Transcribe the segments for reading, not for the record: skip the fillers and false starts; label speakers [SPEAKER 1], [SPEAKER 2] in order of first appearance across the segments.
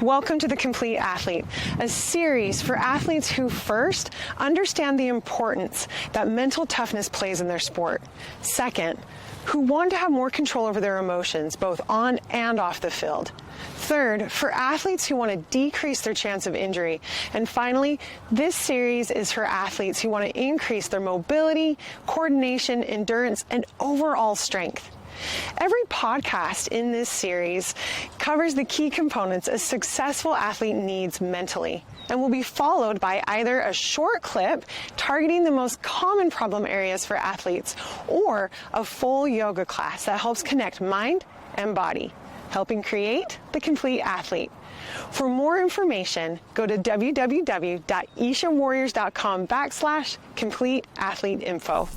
[SPEAKER 1] Welcome to The Complete Athlete, a series for athletes who first understand the importance that mental toughness plays in their sport. Second, who want to have more control over their emotions, both on and off the field. Third, for athletes who want to decrease their chance of injury. And finally, this series is for athletes who want to increase their mobility, coordination, endurance, and overall strength. Every podcast in this series covers the key components a successful athlete needs mentally and will be followed by either a short clip targeting the most common problem areas for athletes or a full yoga class that helps connect mind and body, helping create the complete athlete. For more information, go to www.ishawarriors.com/complete athlete info.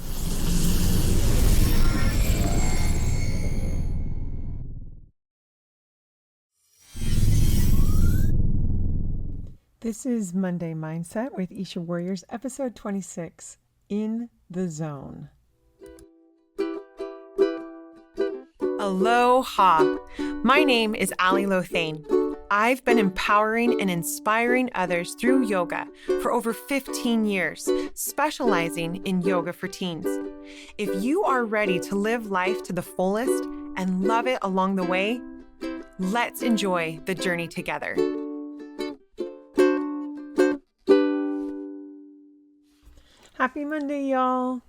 [SPEAKER 2] This is Monday Mindset with Isha Warriors, episode 26, In the Zone. Aloha! My name is Ali Lothane. I've been empowering and inspiring others through yoga for over 15 years, specializing in yoga for teens. If you are ready to live life to the fullest and love it along the way, let's enjoy the journey together. Happy Monday, y'all.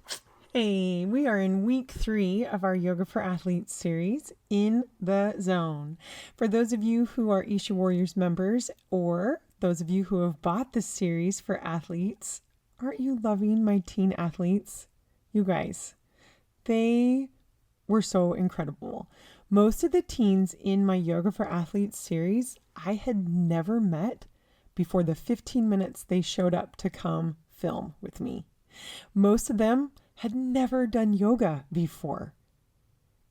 [SPEAKER 2] Hey, we are in week 3 of our Yoga for Athletes series, In the Zone. For those of you who are Isha Warriors members, or those of you who have bought this series for athletes, aren't you loving my teen athletes? You guys, they were so incredible. Most of the teens in my Yoga for Athletes series, I had never met before the 15 minutes they showed up to come film with me. Most of them had never done yoga before.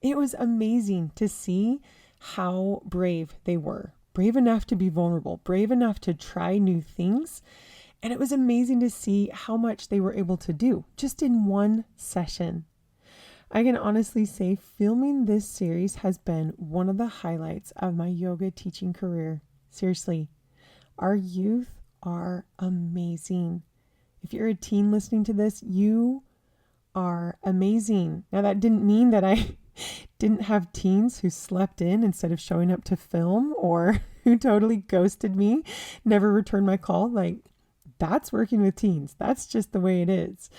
[SPEAKER 2] It was amazing to see how brave they were. Brave enough to be vulnerable, brave enough to try new things. And it was amazing to see how much they were able to do just in one session. I can honestly say filming this series has been one of the highlights of my yoga teaching career. Seriously, our youth are amazing. If you're a teen listening to this, you are amazing. Now, that didn't mean that I didn't have teens who slept in instead of showing up to film, or who totally ghosted me, never returned my call. Like, that's working with teens. That's just the way it is.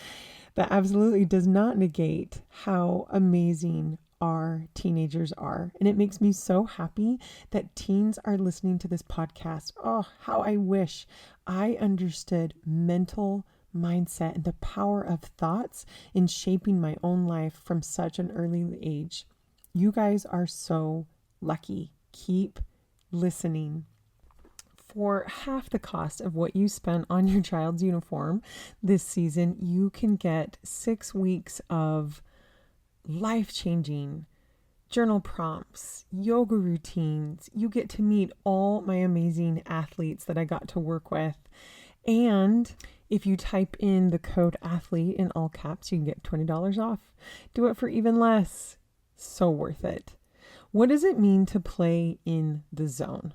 [SPEAKER 2] That absolutely does not negate how amazing our teenagers are. And it makes me so happy that teens are listening to this podcast. Oh, how I wish I understood mental mindset and the power of thoughts in shaping my own life from such an early age. You guys are so lucky. Keep listening. For half the cost of what you spent on your child's uniform this season, you can get 6 weeks of life-changing journal prompts, yoga routines. You get to meet all my amazing athletes that I got to work with. And if you type in the code athlete in all caps, you can get $20 off. Do it for even less. So worth it. What does it mean to play in the zone?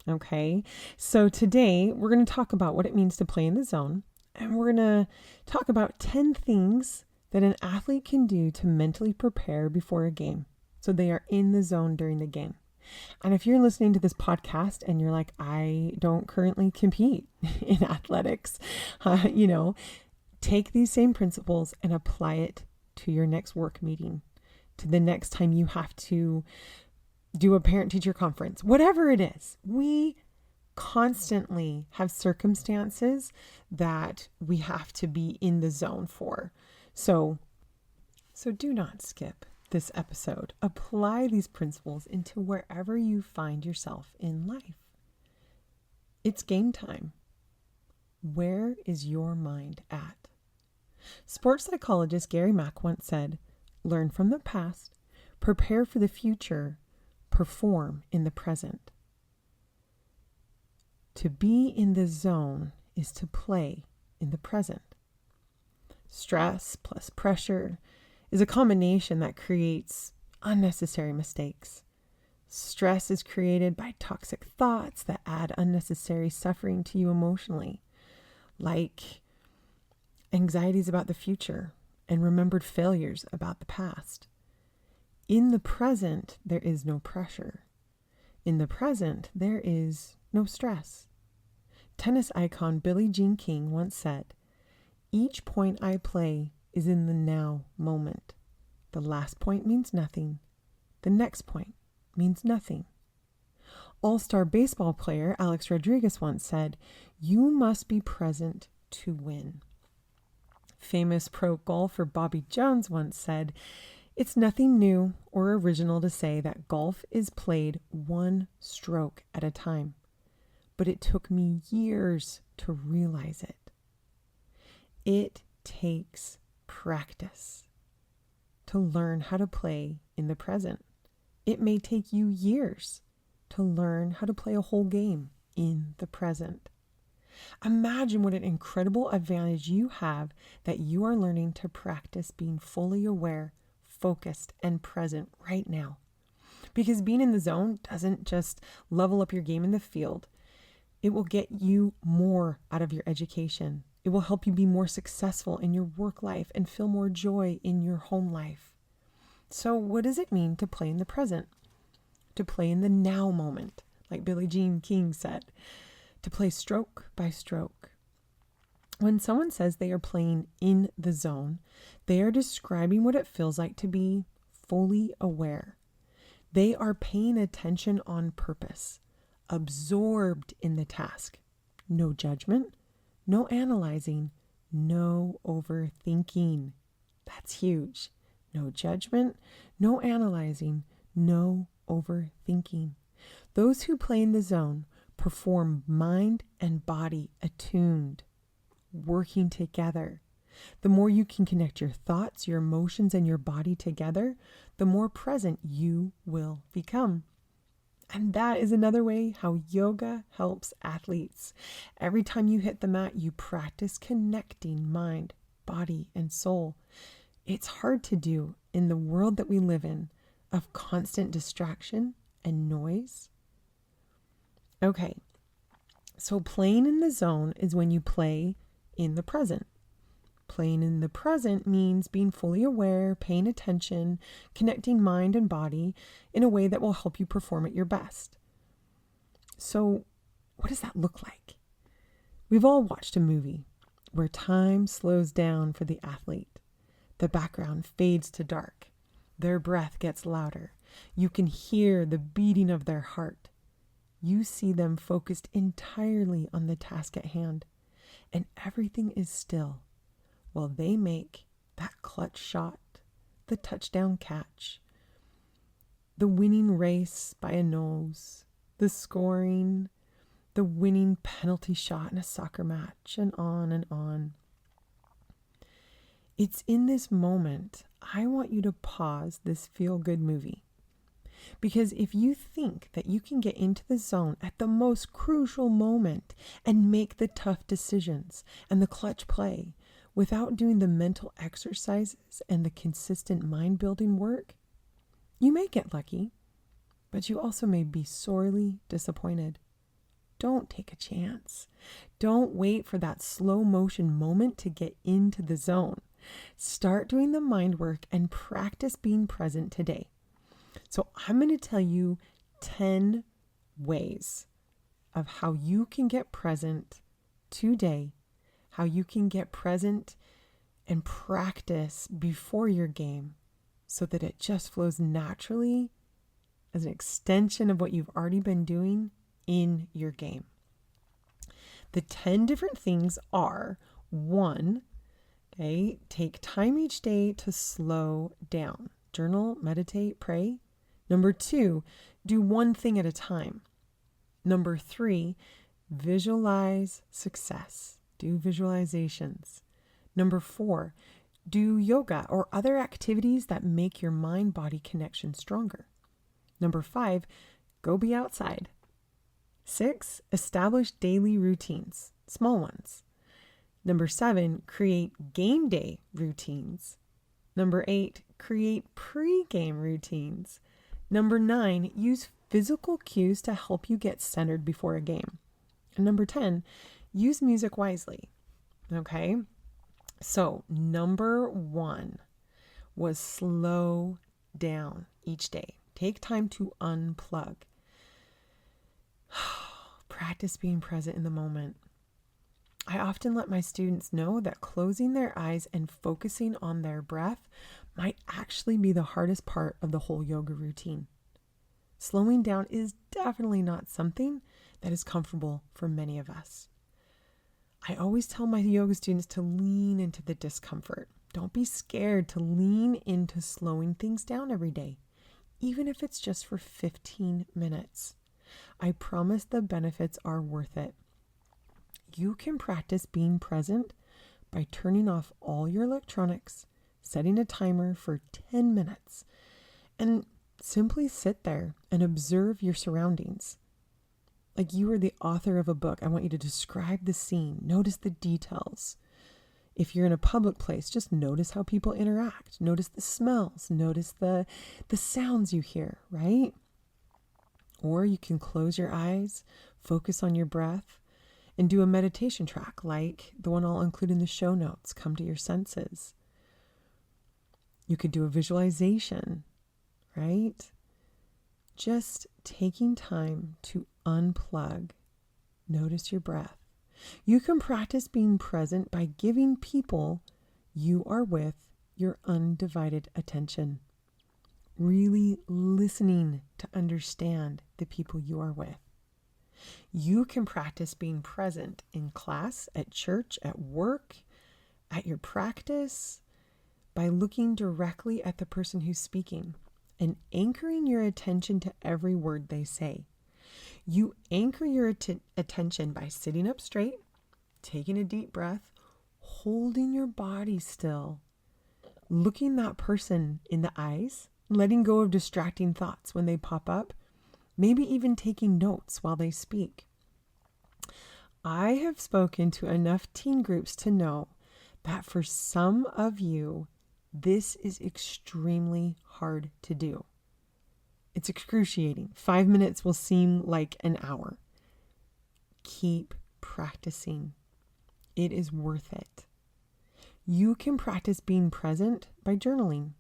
[SPEAKER 2] Okay, so today we're going to talk about what it means to play in the zone. And we're going to talk about 10 things that an athlete can do to mentally prepare before a game, so they are in the zone during the game. And if you're listening to this podcast and you're like, I don't currently compete in athletics, take these same principles and apply it to your next work meeting, to the next time you have to do a parent-teacher conference, whatever it is. We constantly have circumstances that we have to be in the zone for. So do not skip this episode. Apply these principles into wherever you find yourself in life. It's game time. Where is your mind at? Sports psychologist Gary Mack once said, "Learn from the past, prepare for the future, perform in the present." To be in the zone is to play in the present. Stress plus pressure is a combination that creates unnecessary mistakes. Stress is created by toxic thoughts that add unnecessary suffering to you emotionally, like anxieties about the future and remembered failures about the past. In the present, there is no pressure. In the present, there is no stress. Tennis icon Billie Jean King once said, "Each point I play is in the now moment. The last point means nothing. The next point means nothing." All-star baseball player Alex Rodriguez once said, "You must be present to win." Famous pro golfer Bobby Jones once said, "It's nothing new or original to say that golf is played one stroke at a time, but it took me years to realize it." It takes practice to learn how to play in the present. It may take you years to learn how to play a whole game in the present. Imagine what an incredible advantage you have that you are learning to practice being fully aware, focused, and present right now. Because being in the zone doesn't just level up your game in the field. It will get you more out of your education. It will help you be more successful in your work life and feel more joy in your home life. So what does it mean to play in the present? To play in the now moment, like Billie Jean King said. To play stroke by stroke. When someone says they are playing in the zone, they are describing what it feels like to be fully aware. They are paying attention on purpose, absorbed in the task. No judgment, no analyzing, no overthinking. That's huge. No judgment, no analyzing, no overthinking. Those who play in the zone perform mind and body attuned, working together. The more you can connect your thoughts, your emotions, and your body together, the more present you will become. And that is another way how yoga helps athletes. Every time you hit the mat, you practice connecting mind, body, and soul. It's hard to do in the world that we live in of constant distraction and noise. Okay, so playing in the zone is when you play in the present. Playing in the present means being fully aware, paying attention, connecting mind and body in a way that will help you perform at your best. So what does that look like? We've all watched a movie where time slows down for the athlete. The background fades to dark. Their breath gets louder. You can hear the beating of their heart. You see them focused entirely on the task at hand, and everything is still while they make that clutch shot, the touchdown catch, the winning race by a nose, the scoring, the winning penalty shot in a soccer match, and on and on. It's in this moment I want you to pause this feel-good movie. Because if you think that you can get into the zone at the most crucial moment and make the tough decisions and the clutch play without doing the mental exercises and the consistent mind-building work, you may get lucky, but you also may be sorely disappointed. Don't take a chance. Don't wait for that slow motion moment to get into the zone. Start doing the mind work and practice being present today. So I'm going to tell you 10 ways of how you can get present today, how you can get present and practice before your game so that it just flows naturally as an extension of what you've already been doing in your game. The 10 different things are: 1, okay, take time each day to slow down. Journal, meditate, pray. 2, do one thing at a time. 3, visualize success. Do visualizations. 4, do yoga or other activities that make your mind-body connection stronger. 5, go be outside. 6, establish daily routines, small ones. 7, create game day routines. 8, create pre-game routines. 9, use physical cues to help you get centered before a game. And number 10, use music wisely. Okay? So, number 1 was slow down each day. Take time to unplug. Practice being present in the moment. I often let my students know that closing their eyes and focusing on their breath might actually be the hardest part of the whole yoga routine. Slowing down is definitely not something that is comfortable for many of us. I always tell my yoga students to lean into the discomfort. Don't be scared to lean into slowing things down every day, even if it's just for 15 minutes. I promise the benefits are worth it. You can practice being present by turning off all your electronics, setting a timer for 10 minutes, and simply sit there and observe your surroundings. Like you are the author of a book, I want you to describe the scene, notice the details. If you're in a public place, just notice how people interact, notice the smells, notice the sounds you hear, right? Or you can close your eyes, focus on your breath, and do a meditation track like the one I'll include in the show notes, Come to Your Senses. You could do a visualization, right? Just taking time to unplug, notice your breath. You can practice being present by giving people you are with your undivided attention. Really listening to understand the people you are with. You can practice being present in class, at church, at work, at your practice, by looking directly at the person who's speaking and anchoring your attention to every word they say. You anchor your attention by sitting up straight, taking a deep breath, holding your body still, looking that person in the eyes, letting go of distracting thoughts when they pop up, maybe even taking notes while they speak. I have spoken to enough teen groups to know that for some of you, this is extremely hard to do. It's excruciating. 5 minutes will seem like an hour. Keep practicing. It is worth it. You can practice being present by journaling.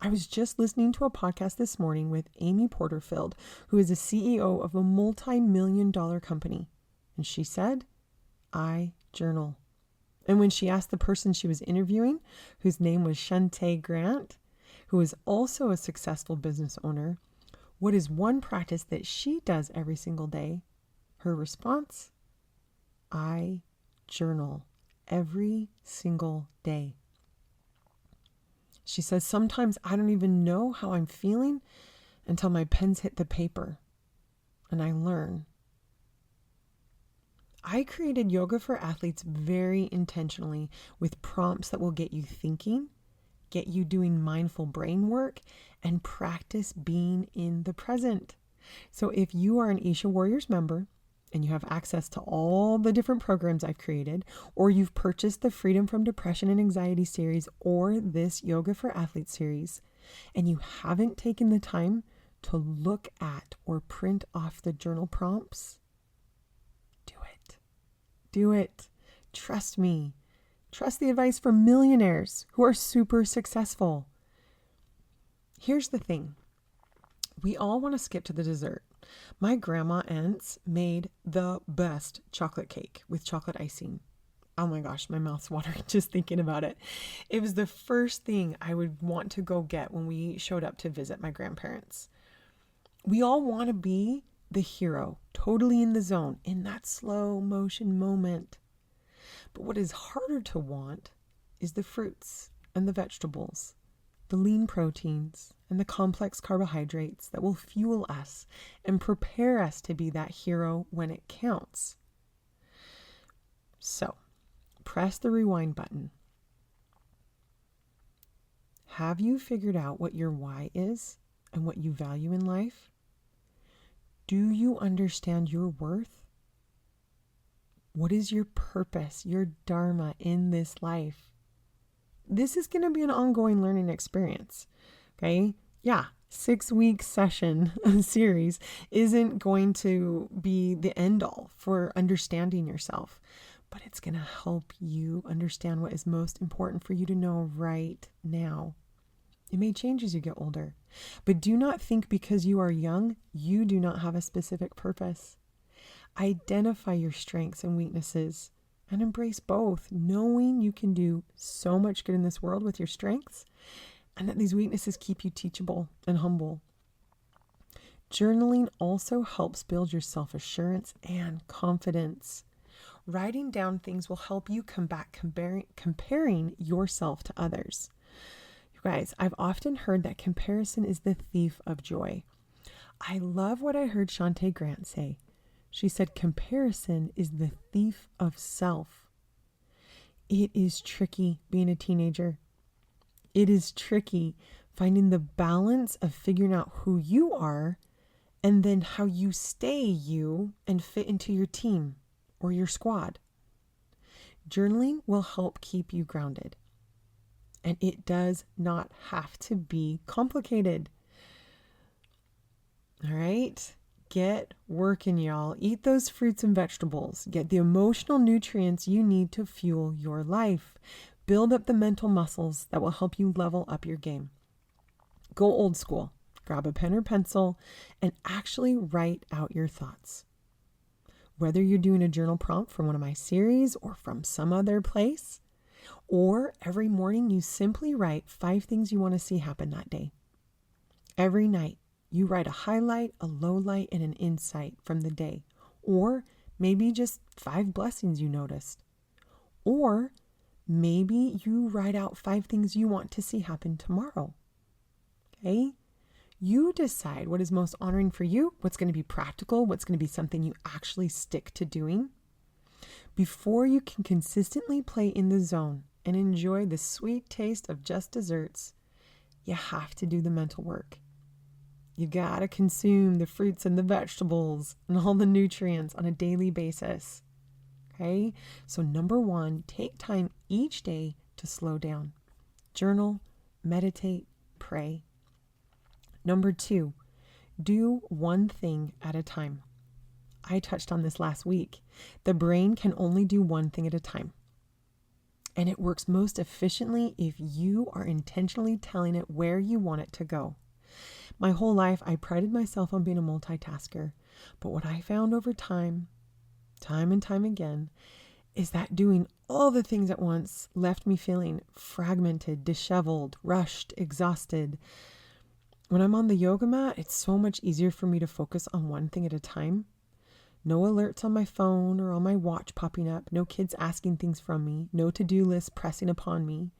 [SPEAKER 2] I was just listening to a podcast this morning with Amy Porterfield, who is a CEO of a multi-million-dollar company. And she said, I journal. And when she asked the person she was interviewing, whose name was Shantae Grant, who is also a successful business owner, what is one practice that she does every single day? Her response, I journal every single day. She says, sometimes I don't even know how I'm feeling until my pens hit the paper and I learn. I created Yoga for Athletes very intentionally with prompts that will get you thinking, get you doing mindful brain work, and practice being in the present. So if you are an Isha Warriors member and you have access to all the different programs I've created, or you've purchased the Freedom from Depression and Anxiety series or this Yoga for Athletes series, and you haven't taken the time to look at or print off the journal prompts, do it. Do it. Trust me. Trust the advice from millionaires who are super successful. Here's the thing. We all want to skip to the dessert. My grandma aunts made the best chocolate cake with chocolate icing. Oh my gosh, my mouth's watering just thinking about it. It was the first thing I would want to go get when we showed up to visit my grandparents. We all want to be the hero, totally in the zone, in that slow motion moment. But what is harder to want is the fruits and the vegetables, the lean proteins and the complex carbohydrates that will fuel us and prepare us to be that hero when it counts. So, press the rewind button. Have you figured out what your why is and what you value in life? Do you understand your worth? What is your purpose, your dharma in this life? This is going to be an ongoing learning experience, okay? Yeah, 6-week session series isn't going to be the end all for understanding yourself, but it's going to help you understand what is most important for you to know right now. It may change as you get older, but do not think because you are young, you do not have a specific purpose. Identify your strengths and weaknesses and embrace both, knowing you can do so much good in this world with your strengths and that these weaknesses keep you teachable and humble. Journaling also helps build your self-assurance and confidence. Writing down things will help you combat comparing yourself to others. You guys, I've often heard that comparison is the thief of joy. I love what I heard Shantae Grant say. She said, comparison is the thief of self. It is tricky being a teenager. It is tricky finding the balance of figuring out who you are and then how you stay you and fit into your team or your squad. Journaling will help keep you grounded. And it does not have to be complicated. All right? Get working, y'all. Eat those fruits and vegetables. Get the emotional nutrients you need to fuel your life. Build up the mental muscles that will help you level up your game. Go old school. Grab a pen or pencil and actually write out your thoughts. Whether you're doing a journal prompt from one of my series or from some other place, or every morning you simply write 5 things you want to see happen that day. Every night you write a highlight, a low light, and an insight from the day. Or maybe just 5 blessings you noticed. Or maybe you write out 5 things you want to see happen tomorrow. Okay? You decide what is most honoring for you, what's going to be practical, what's going to be something you actually stick to doing. Before you can consistently play in the zone and enjoy the sweet taste of just desserts, you have to do the mental work. You gotta consume the fruits and the vegetables and all the nutrients on a daily basis. Okay? So number 1, take time each day to slow down. Journal, meditate, pray. Number 2, do one thing at a time. I touched on this last week. The brain can only do one thing at a time. And it works most efficiently if you are intentionally telling it where you want it to go. My whole life, I prided myself on being a multitasker. But what I found over time and time again, is that doing all the things at once left me feeling fragmented, disheveled, rushed, exhausted. When I'm on the yoga mat, it's so much easier for me to focus on one thing at a time. No alerts on my phone or on my watch popping up. No kids asking things from me. No to-do list pressing upon me.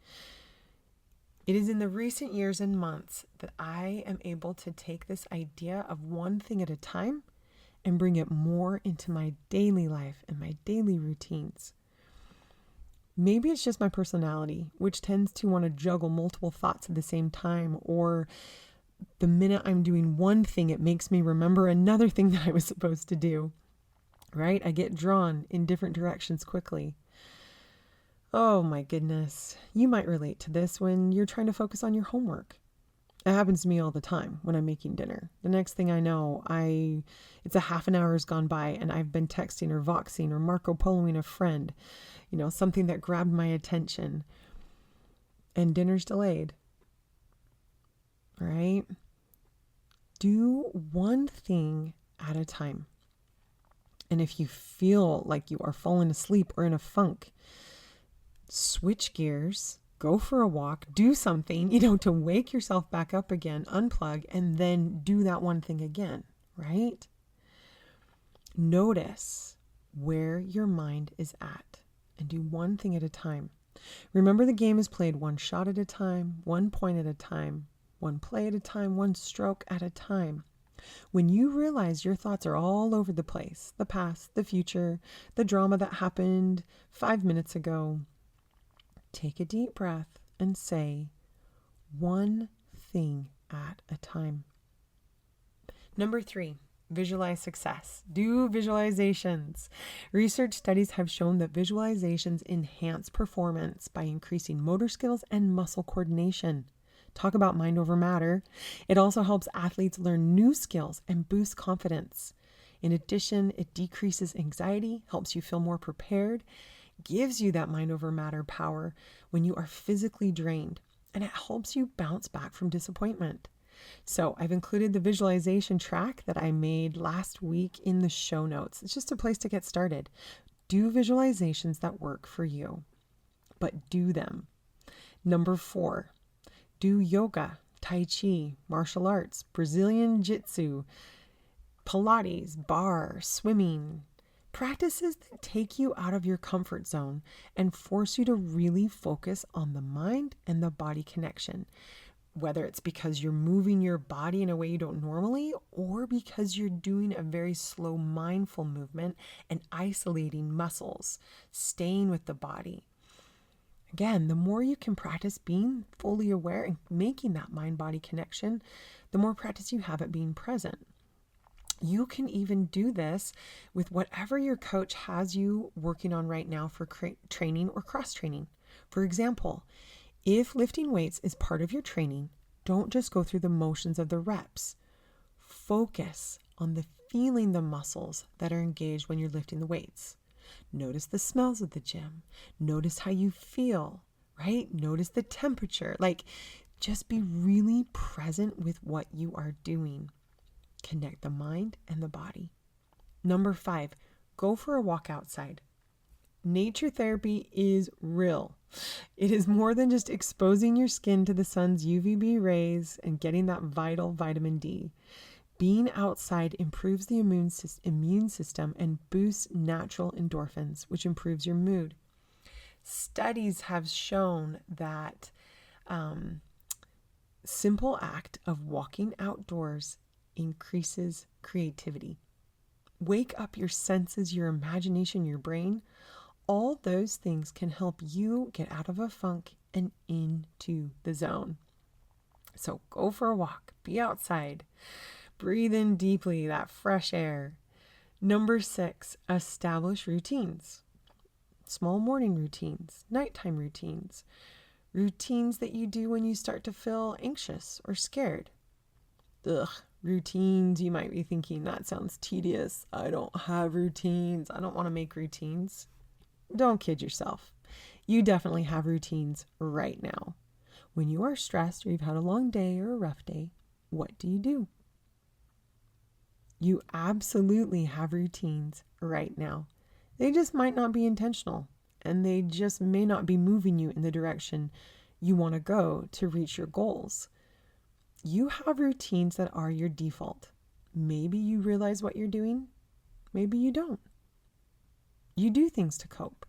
[SPEAKER 2] It is in the recent years and months that I am able to take this idea of one thing at a time and bring it more into my daily life and my daily routines. Maybe it's just my personality, which tends to want to juggle multiple thoughts at the same time, or the minute I'm doing one thing, it makes me remember another thing that I was supposed to do, right? I get drawn in different directions quickly. Oh my goodness. You might relate to this when you're trying to focus on your homework. It happens to me all the time when I'm making dinner. The next thing I know, it's a half an hour has gone by and I've been texting or Voxing or Marco Poloing a friend, something that grabbed my attention, and dinner's delayed. All right? Do one thing at a time. And if you feel like you are falling asleep or in a funk, switch gears, go for a walk, do something, to wake yourself back up again, unplug, and then do that one thing again, right? Notice where your mind is at and do one thing at a time. Remember, the game is played one shot at a time, 1 point at a time, one play at a time, one stroke at a time. When you realize your thoughts are all over the place, the past, the future, the drama that happened 5 minutes ago, take a deep breath and say one thing at a time. Number 3, visualize success. Do visualizations. Research studies have shown that visualizations enhance performance by increasing motor skills and muscle coordination. Talk about mind over matter. It also helps athletes learn new skills and boost confidence. In addition, it decreases anxiety, helps you feel more prepared, gives you that mind over matter power when you are physically drained, and it helps you bounce back from disappointment. So I've included the visualization track that I made last week in the show notes. It's just a place to get started. Do visualizations that work for you, but do them. Number 4, do yoga, Tai Chi, martial arts, Brazilian Jiu-Jitsu, Pilates, bar, swimming. Practices that take you out of your comfort zone and force you to really focus on the mind and the body connection. Whether it's because you're moving your body in a way you don't normally, or because you're doing a very slow, mindful movement and isolating muscles, staying with the body. Again, the more you can practice being fully aware and making that mind-body connection, the more practice you have at being present. You can even do this with whatever your coach has you working on right now for training or cross-training. For example, if lifting weights is part of your training, don't just go through the motions of the reps. Focus on feeling the muscles that are engaged when you're lifting the weights. Notice the smells of the gym. Notice how you feel, right? Notice the temperature. Just be really present with what you are doing. Connect the mind and the body. Number 5, go for a walk outside. Nature therapy is real. It is more than just exposing your skin to the sun's UVB rays and getting that vital vitamin D. Being outside improves the immune system and boosts natural endorphins, which improves your mood. Studies have shown that simple act of walking outdoors increases creativity. Wake up your senses, your imagination, your brain. All those things can help you get out of a funk and into the zone. So go for a walk, be outside, breathe in deeply that fresh air. Number 6, establish routines. Small morning routines, nighttime routines, routines that you do when you start to feel anxious or scared. Routines, you might be thinking, that sounds tedious. I don't have routines. I don't want to make routines. Don't kid yourself. You definitely have routines right now. When you are stressed or you've had a long day or a rough day, what do? You absolutely have routines right now. They just might not be intentional, and they just may not be moving you in the direction you want to go to reach your goals. You have routines that are your default. Maybe you realize what you're doing. Maybe you don't. You do things to cope.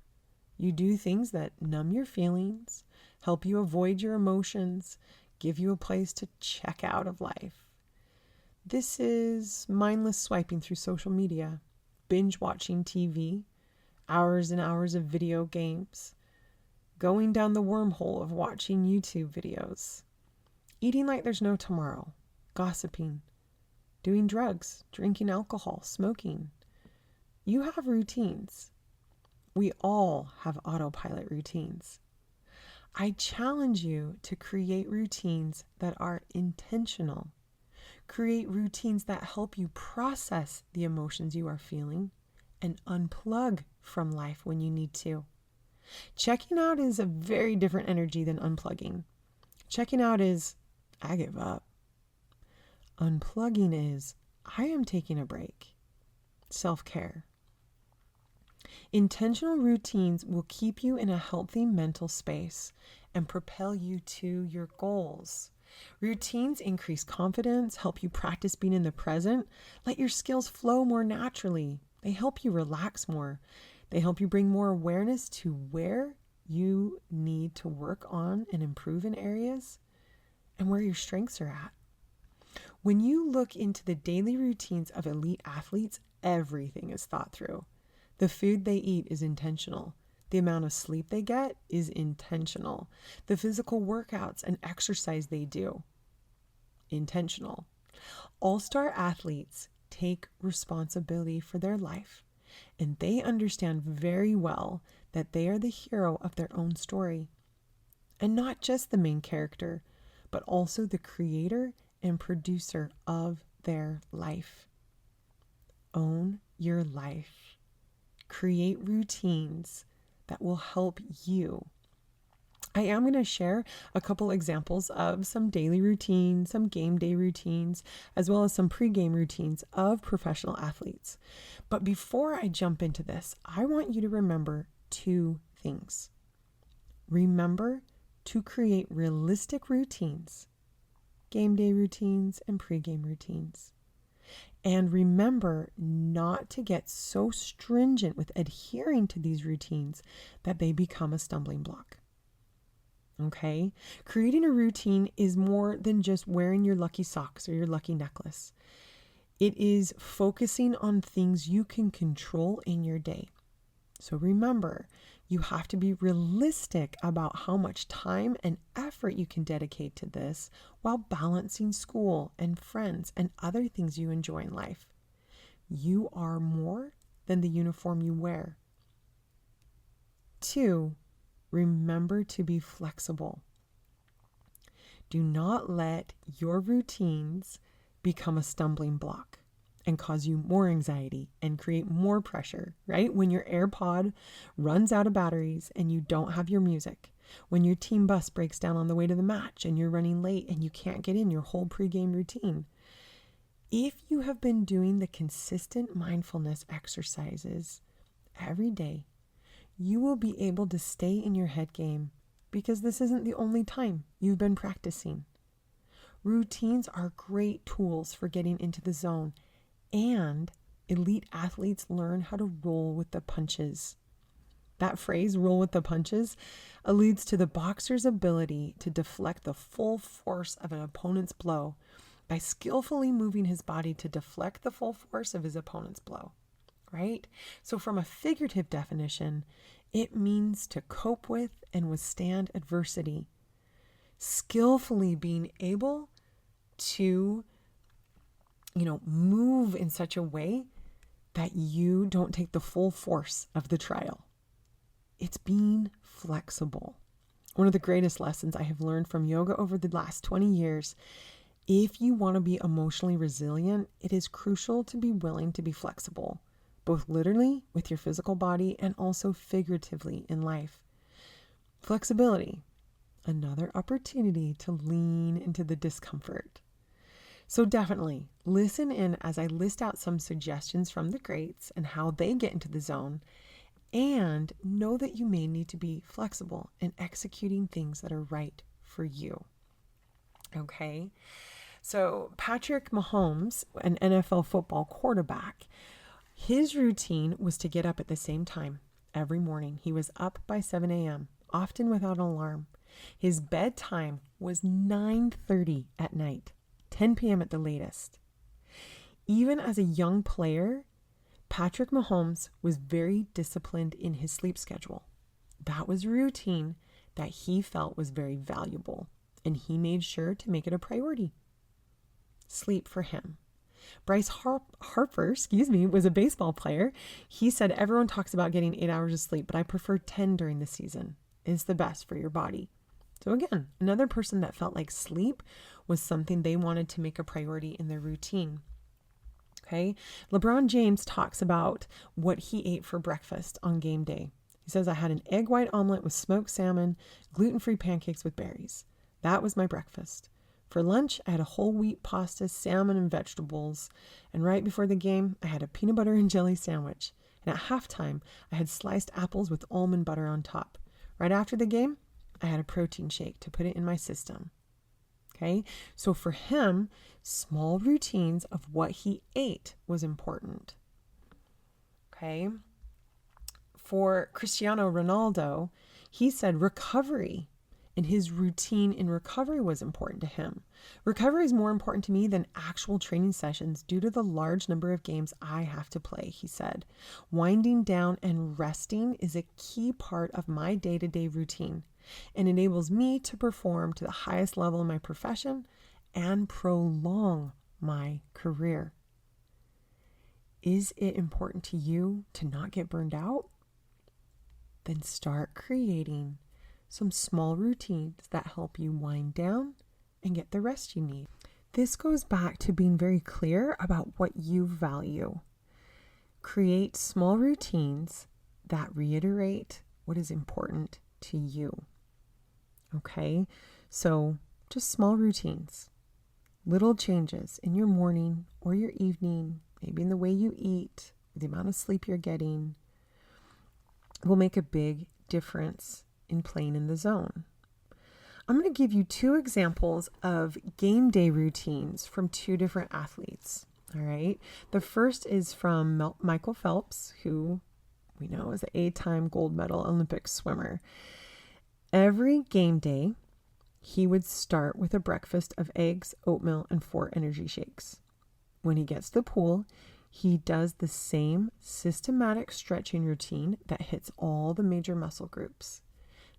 [SPEAKER 2] You do things that numb your feelings, help you avoid your emotions, give you a place to check out of life. This is mindless swiping through social media, binge watching TV, hours and hours of video games, going down the wormhole of watching YouTube videos, eating like there's no tomorrow, gossiping, doing drugs, drinking alcohol, smoking. You have routines. We all have autopilot routines. I challenge you to create routines that are intentional. Create routines that help you process the emotions you are feeling and unplug from life when you need to. Checking out is a very different energy than unplugging. Checking out is, I give up. Unplugging is, I am taking a break. Self-care. Intentional routines will keep you in a healthy mental space and propel you to your goals. Routines increase confidence, help you practice being in the present, let your skills flow more naturally. They help you relax more. They help you bring more awareness to where you need to work on and improve in areas and where your strengths are at. When you look into the daily routines of elite athletes, everything is thought through. The food they eat is intentional. The amount of sleep they get is intentional. The physical workouts and exercise they do, intentional. All-star athletes take responsibility for their life, and they understand very well that they are the hero of their own story. And not just the main character, but also the creator and producer of their life. Own your life. Create routines that will help you. I am going to share a couple examples of some daily routines, some game day routines, as well as some pre-game routines of professional athletes. But before I jump into this, I want you to remember two things. Remember to create realistic routines, game day routines and pre-game routines. And remember not to get so stringent with adhering to these routines that they become a stumbling block. Okay? Creating a routine is more than just wearing your lucky socks or your lucky necklace. It is focusing on things you can control in your day. So remember, you have to be realistic about how much time and effort you can dedicate to this while balancing school and friends and other things you enjoy in life. You are more than the uniform you wear. 2, remember to be flexible. Do not let your routines become a stumbling block and cause you more anxiety and create more pressure, right? When your AirPod runs out of batteries and you don't have your music, when your team bus breaks down on the way to the match and you're running late and you can't get in your whole pregame routine. If you have been doing the consistent mindfulness exercises every day, you will be able to stay in your head game because this isn't the only time you've been practicing. Routines are great tools for getting into the zone, and elite athletes learn how to roll with the punches. That phrase, roll with the punches, alludes to the boxer's ability to deflect the full force of an opponent's blow by skillfully moving his body to deflect the full force of his opponent's blow, right? So from a figurative definition, it means to cope with and withstand adversity. Skillfully being able to move in such a way that you don't take the full force of the trial. It's being flexible. One of the greatest lessons I have learned from yoga over the last 20 years, if you want to be emotionally resilient, it is crucial to be willing to be flexible, both literally with your physical body and also figuratively in life. Flexibility, another opportunity to lean into the discomfort. So definitely listen in as I list out some suggestions from the greats and how they get into the zone, and know that you may need to be flexible in executing things that are right for you. Okay, so Patrick Mahomes, an NFL football quarterback, his routine was to get up at the same time every morning. He was up by 7 a.m., often without an alarm. His bedtime was 9:30 at night. 10 p.m. at the latest. Even as a young player, Patrick Mahomes was very disciplined in his sleep schedule. That was a routine that he felt was very valuable, and he made sure to make it a priority. Sleep for him. Bryce Harper, was a baseball player. He said, everyone talks about getting 8 hours of sleep, but I prefer 10 during the season. It's the best for your body. So again, another person that felt like sleep was something they wanted to make a priority in their routine. Okay. LeBron James talks about what he ate for breakfast on game day. He says, I had an egg white omelet with smoked salmon, gluten-free pancakes with berries. That was my breakfast. For lunch, I had a whole wheat pasta, salmon, and vegetables. And right before the game, I had a peanut butter and jelly sandwich. And at halftime, I had sliced apples with almond butter on top. Right after the game, I had a protein shake to put it in my system. Okay, so for him, small routines of what he ate was important. Okay, for Cristiano Ronaldo, he said recovery and his routine in recovery was important to him. Recovery is more important to me than actual training sessions due to the large number of games I have to play, he said. Winding down and resting is a key part of my day-to-day routine and enables me to perform to the highest level in my profession and prolong my career. Is it important to you to not get burned out? Then start creating some small routines that help you wind down and get the rest you need. This goes back to being very clear about what you value. Create small routines that reiterate what is important to you. Okay? So just small routines, little changes in your morning or your evening, maybe in the way you eat, the amount of sleep you're getting, will make a big difference in playing in the zone. I'm going to give you 2 examples of game day routines from 2 different athletes. All right. The first is from Michael Phelps, who we know is an 8-time gold medal Olympic swimmer. Every game day, he would start with a breakfast of eggs, oatmeal, and 4 energy shakes. When he gets to the pool, he does the same systematic stretching routine that hits all the major muscle groups.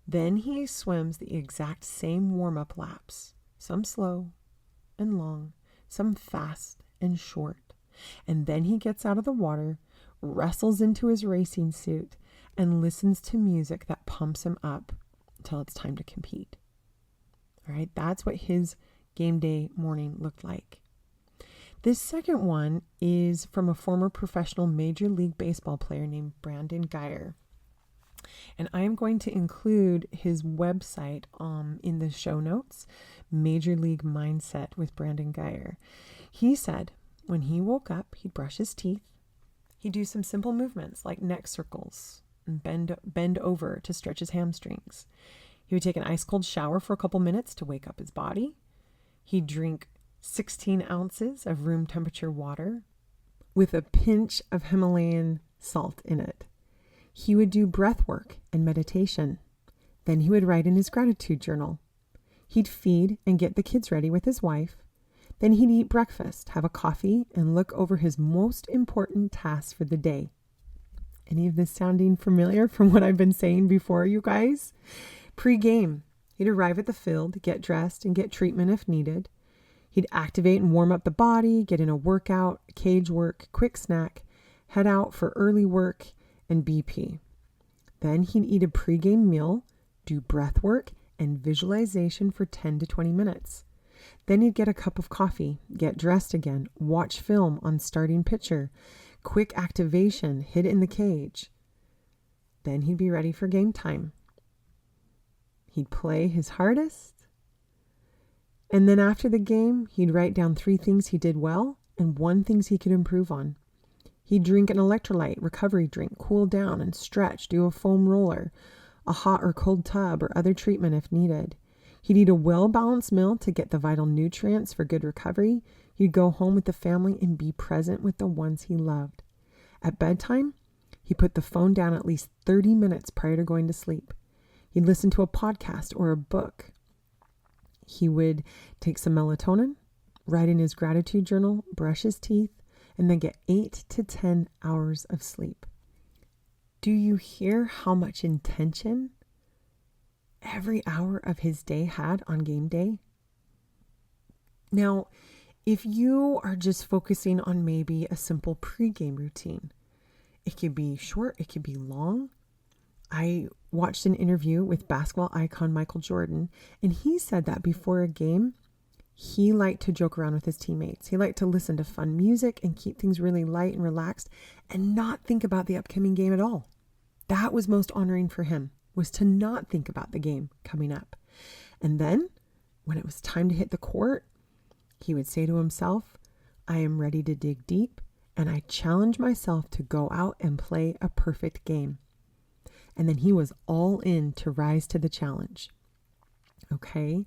[SPEAKER 2] Then he swims the exact same warm-up laps, some slow and long, some fast and short. And then he gets out of the water, wrestles into his racing suit, and listens to music that pumps him up until it's time to compete. All right, that's what his game day morning looked like. This second one is from a former professional Major League Baseball player named Brandon Guyer. And I am going to include his website in the show notes, Major League Mindset with Brandon Guyer. He said when he woke up, he'd brush his teeth. He'd do some simple movements like neck circles and bend over to stretch his hamstrings. He would take an ice cold shower for a couple minutes to wake up his body. He'd drink 16 ounces of room temperature water with a pinch of Himalayan salt in it. He would do breath work and meditation. Then he would write in his gratitude journal. He'd feed and get the kids ready with his wife. Then he'd eat breakfast, have a coffee, and look over his most important tasks for the day. Any of this sounding familiar from what I've been saying before, you guys? Pre-game, he'd arrive at the field, get dressed, and get treatment if needed. He'd activate and warm up the body, get in a workout, cage work, quick snack, head out for early work, and BP. Then he'd eat a pre-game meal, do breath work, and visualization for 10 to 20 minutes. Then he'd get a cup of coffee, get dressed again, watch film on starting pitcher, quick activation, hit in the cage. Then he'd be ready for game time. He'd play his hardest. And then after the game, he'd write down 3 things he did well and 1 things he could improve on. He'd drink an electrolyte recovery drink, cool down and stretch, do a foam roller, a hot or cold tub or other treatment if needed. He'd eat a well-balanced meal to get the vital nutrients for good recovery. He'd go home with the family and be present with the ones he loved. At bedtime, he put the phone down at least 30 minutes prior to going to sleep. He'd listen to a podcast or a book. He would take some melatonin, write in his gratitude journal, brush his teeth, and then get 8 to 10 hours of sleep. Do you hear how much intention every hour of his day had on game day? Now, if you are just focusing on maybe a simple pre-game routine, it could be short, it could be long. I watched an interview with basketball icon Michael Jordan, and he said that before a game, he liked to joke around with his teammates. He liked to listen to fun music and keep things really light and relaxed and not think about the upcoming game at all. That was most honoring for him, was to not think about the game coming up. And then when it was time to hit the court, he would say to himself, I am ready to dig deep, and I challenge myself to go out and play a perfect game. And then he was all in to rise to the challenge. Okay.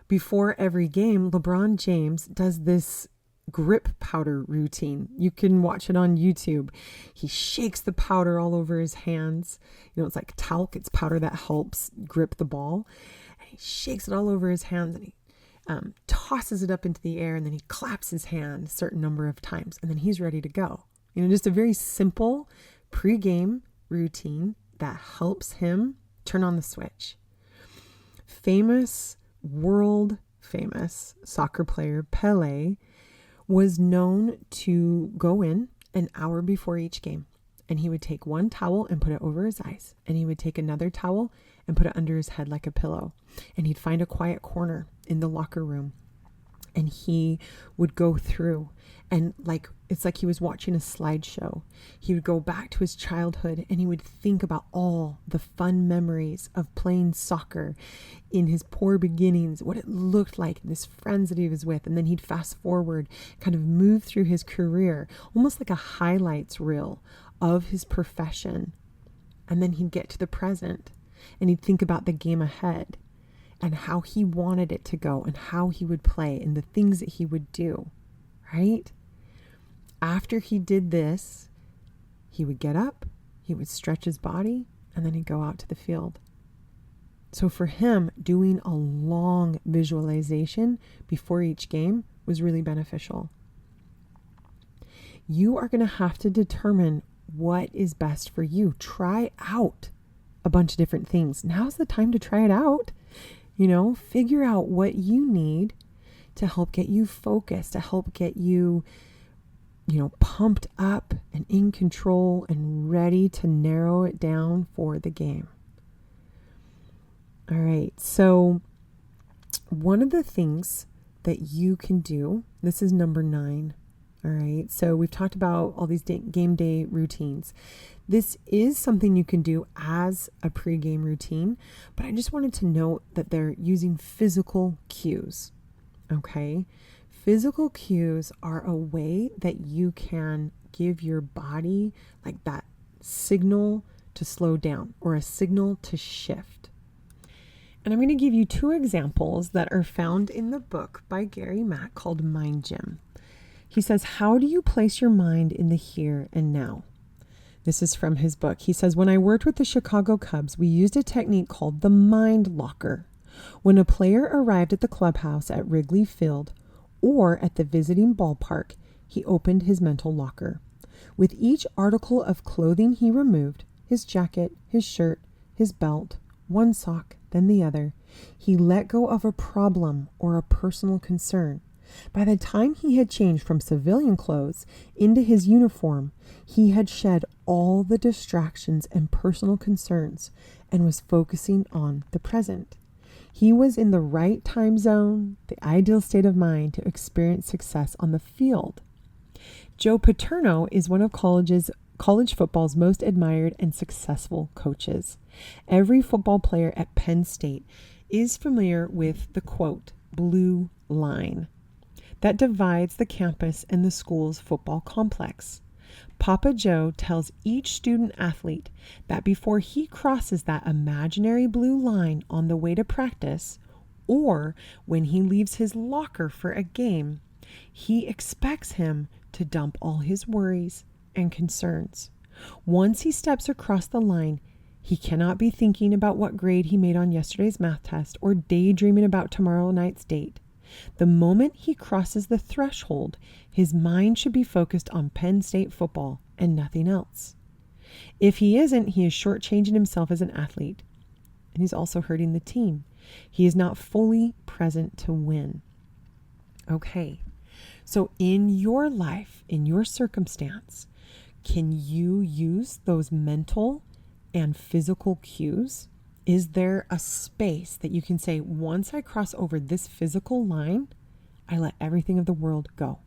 [SPEAKER 2] Before every game, LeBron James does this grip powder routine. You can watch it on YouTube. He shakes the powder all over his hands. You know, it's like talc. It's powder that helps grip the ball. And he shakes it all over his hands, and he tosses it up into the air, and then he claps his hand a certain number of times, and then he's ready to go. You know, just a very simple pre-game routine that helps him turn on the switch. World famous soccer player Pelé was known to go in an hour before each game, and he would take one towel and put it over his eyes, and he would take another towel and put it under his head like a pillow, and he'd find a quiet corner in the locker room, and he would go through, and it's like he was watching a slideshow. He would go back to his childhood and he would think about all the fun memories of playing soccer in his poor beginnings, what it looked like, and his friends that he was with. And then he'd fast forward, kind of move through his career, almost like a highlights reel of his profession. And then he'd get to the present and he'd think about the game ahead and how he wanted it to go and how he would play and the things that he would do, right? After he did this, he would get up, he would stretch his body, and then he'd go out to the field. So for him, doing a long visualization before each game was really beneficial. You are going to have to determine what is best for you. Try out a bunch of different things. Now's the time to try it out. Figure out what you need to help get you focused, to help get you, pumped up and in control and ready to narrow it down for the game. All right. So one of the things that you can do, this is number 9. All right. So we've talked about all these game day routines. This is something you can do as a pregame routine, but I just wanted to note that they're using physical cues. Okay. Physical cues are a way that you can give your body like that signal to slow down or a signal to shift. And I'm going to give you 2 examples that are found in the book by Gary Mack called Mind Gym. He says, how do you place your mind in the here and now? This is from his book. He says, when I worked with the Chicago Cubs, we used a technique called the mind locker. When a player arrived at the clubhouse at Wrigley Field or at the visiting ballpark, he opened his mental locker. With each article of clothing he removed, his jacket, his shirt, his belt, one sock, then the other, he let go of a problem or a personal concern. By the time he had changed from civilian clothes into his uniform, he had shed all the distractions and personal concerns and was focusing on the present. He was in the right time zone, the ideal state of mind to experience success on the field. Joe Paterno is one of college football's most admired and successful coaches. Every football player at Penn State is familiar with the quote, blue line, that divides the campus and the school's football complex. Papa Joe tells each student athlete that before he crosses that imaginary blue line on the way to practice, or when he leaves his locker for a game, he expects him to dump all his worries and concerns. Once he steps across the line, he cannot be thinking about what grade he made on yesterday's math test or daydreaming about tomorrow night's date. The moment he crosses the threshold, his mind should be focused on Penn State football and nothing else. If he isn't, he is shortchanging himself as an athlete, and he's also hurting the team. He is not fully present to win. Okay, so in your life, in your circumstance, can you use those mental and physical cues? Is there a space that you can say, once I cross over this physical line, I let everything of the world go?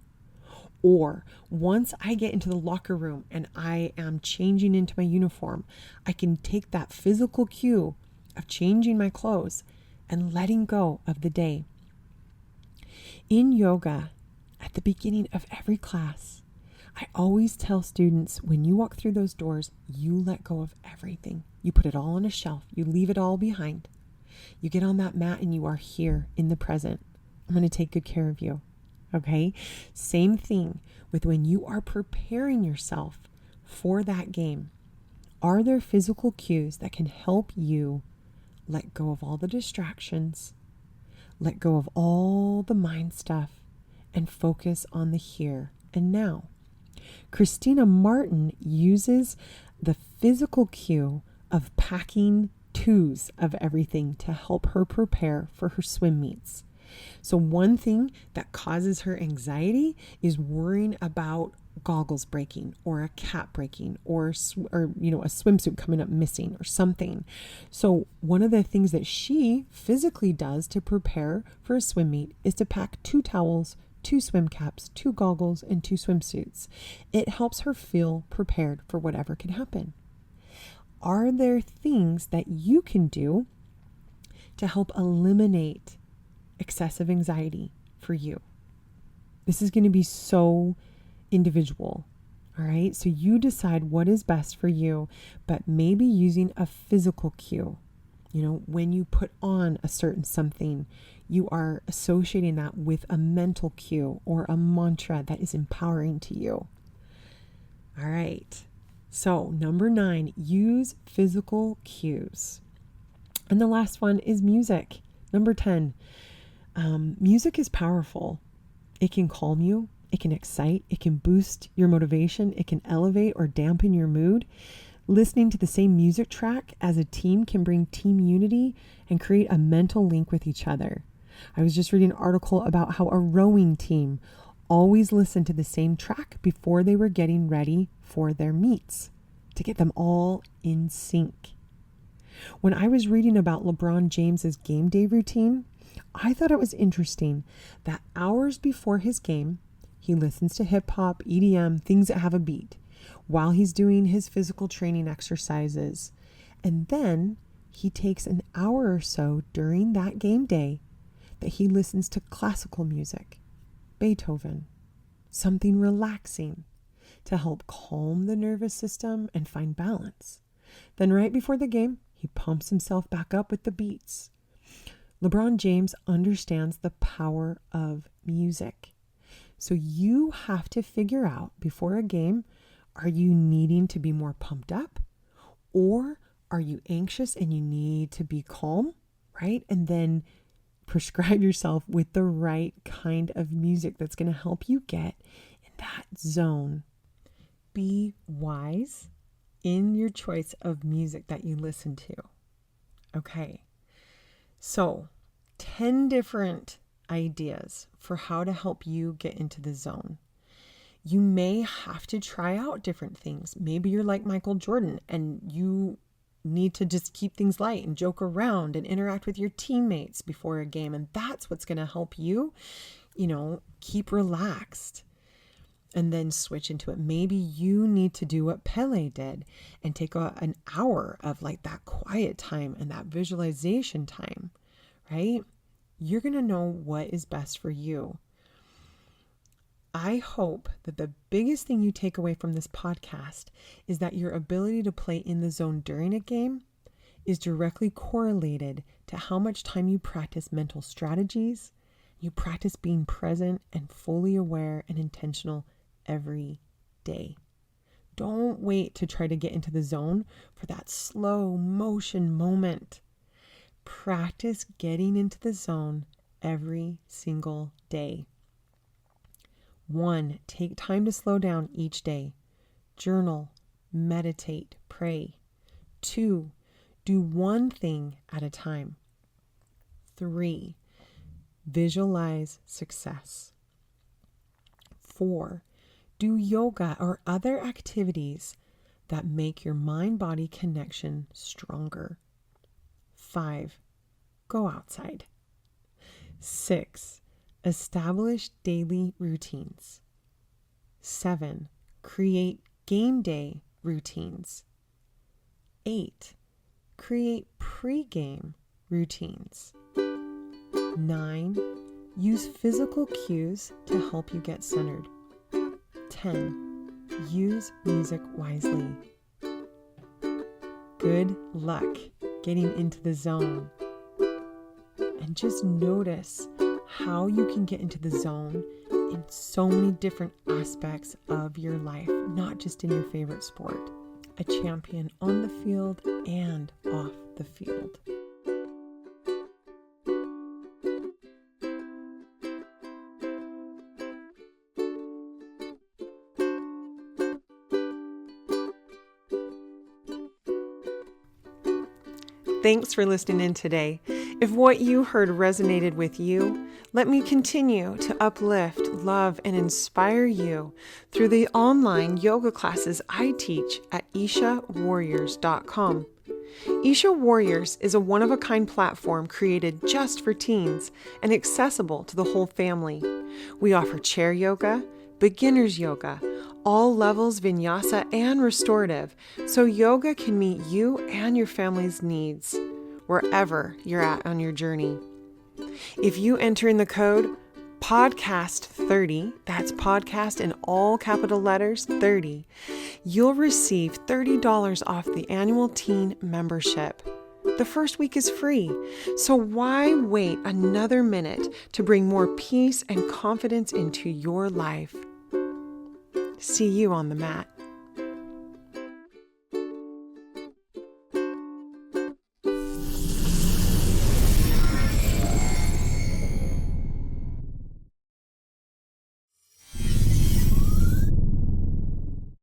[SPEAKER 2] Or once I get into the locker room and I am changing into my uniform, I can take that physical cue of changing my clothes and letting go of the day. In yoga, at the beginning of every class, I always tell students, when you walk through those doors, you let go of everything. You put it all on a shelf. You leave it all behind. You get on that mat and you are here in the present. I'm going to take good care of you. Okay? Same thing with when you are preparing yourself for that game. Are there physical cues that can help you let go of all the distractions, let go of all the mind stuff, and focus on the here and now? Christina Martin uses the physical cue of packing 2s of everything to help her prepare for her swim meets. So one thing that causes her anxiety is worrying about goggles breaking or a cap breaking or a swimsuit coming up missing or something. So one of the things that she physically does to prepare for a swim meet is to pack 2 towels, 2 swim caps, 2 goggles, and 2 swimsuits. It helps her feel prepared for whatever can happen. Are there things that you can do to help eliminate excessive anxiety for you? This is going to be so individual. All right. So you decide what is best for you, but maybe using a physical cue. When you put on a certain something, you are associating that with a mental cue or a mantra that is empowering to you. All right. So number 9, use physical cues. And the last one is music. Number 10, music is powerful. It can calm you. It can excite. It can boost your motivation. It can elevate or dampen your mood. Listening to the same music track as a team can bring team unity and create a mental link with each other. I was just reading an article about how a rowing team always listened to the same track before they were getting ready for their meets to get them all in sync. When I was reading about LeBron James's game day routine, I thought it was interesting that hours before his game, he listens to hip hop, EDM, things that have a beat, while he's doing his physical training exercises. And then he takes an hour or so during that game day that he listens to classical music, Beethoven, something relaxing to help calm the nervous system and find balance. Then right before the game, he pumps himself back up with the beats. LeBron James understands the power of music. So you have to figure out before a game, are you needing to be more pumped up? Or are you anxious and you need to be calm, right? And then prescribe yourself with the right kind of music that's going to help you get in that zone. Be wise in your choice of music that you listen to. Okay, so 10 different ideas for how to help you get into the zone. You may have to try out different things. Maybe you're like Michael Jordan and you need to just keep things light and joke around and interact with your teammates before a game. And that's what's going to help you, keep relaxed and then switch into it. Maybe you need to do what Pele did and take an hour of like that quiet time and that visualization time, right? You're going to know what is best for you. I hope that the biggest thing you take away from this podcast is that your ability to play in the zone during a game is directly correlated to how much time you practice mental strategies, you practice being present and fully aware and intentional every day. Don't wait to try to get into the zone for that slow motion moment. Practice getting into the zone every single day. 1, take time to slow down each day. Journal, meditate, pray. 2, do one thing at a time. 3, visualize success. 4, do yoga or other activities that make your mind-body connection stronger. 5, go outside. 6, establish daily routines. 7, create game day routines. 8, create pre-game routines. 9, use physical cues to help you get centered. 10, use music wisely. Good luck getting into the zone. And just notice how you can get into the zone in so many different aspects of your life, not just in your favorite sport. A champion on the field and off the field. Thanks for listening in today. If what you heard resonated with you, let me continue to uplift, love, and inspire you through the online yoga classes I teach at ishawarriors.com. Isha Warriors is a one-of-a-kind platform created just for teens and accessible to the whole family. We offer chair yoga, beginner's yoga, all levels vinyasa and restorative, so yoga can meet you and your family's needs wherever you're at on your journey. If you enter in the code podcast30, that's podcast in all capital letters 30, you'll receive $30 off the annual teen membership. The first week is free, so why wait another minute to bring more peace and confidence into your life? See you on the mat.